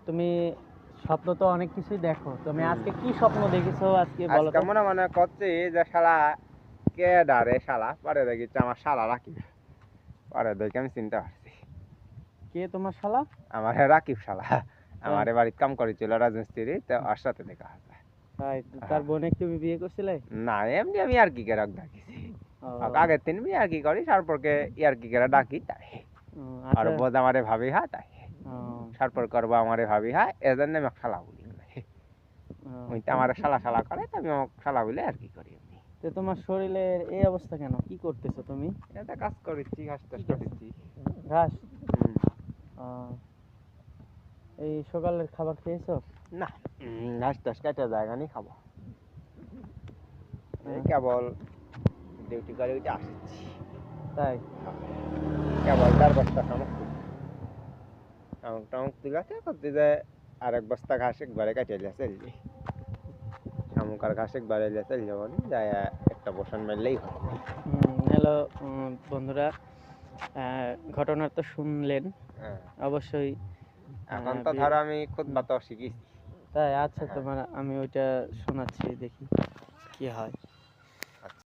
তুমি স্বপ্ন তো অনেক কিছুই দেখো, তুমি আজকে কি স্বপ্ন দেখেছো আজকে বলো আজকে তো। মনে করছি যে শালা কে ডারে শালা, পরে দেখি আমার শালা রাকিব, পরে দেখি আমি চিনতে পারছি কে তোমার শালা? আমার রাকিব শালা। আমার বাড়িতে কাম করেছিল রাজমিস্ত্রি, তো ওর সাথে দেখা আছে। তাই তার বোনে তুমি বিয়ে করছিলে? না এমনি আমি আর কি করে ডাকিছি, ও, আগের দিন আমি আর কি করি সম্পর্কে ইয়ার কি করে ডাকি তাই। আর আচ্ছা। বোধ আমারে ভাবি হা তাই ও, সারপর করবো আমারে ভাবি হা, এজন্য আমি শালা বলি। ওই তো আমার শালা শালা করে, তো আমি আমাকে শালা বলে আর কি করি এমনি। তো তোমার শরীরের এই অবস্থা কেন? কি করতেছো তুমি? এটা কাজ করেছি, ঘাস টাস ঠিক আছে। কাটেছি। ঘাস? ও, এই সকালের খাবার খেয়েছো? না ঘাস টাস কাটে জায়গা নেই খাবো, এই কেবল ডিউটি করে ওইটা আসছি। তাই? কেবল 4 বস্তা শামুক শামুক টামুক তুলাতে করতে যে আরেক বস্তা ঘাস একবারে কাটে চললি, শামুক আর ঘাস একবারে চল যাবো যায়, একটা বসান মারলেই হয়। হ্যালো বন্ধুরা, ঘটনা তো শুনলেন হ্যাঁ, অবশ্যই। এখন তো ধরো আমি খুতবা তো শিখেছি। তাই? আচ্ছা, হ্যাঁ। তোমার আমি ওইটা শোনাচ্ছি, দেখি কি হয়।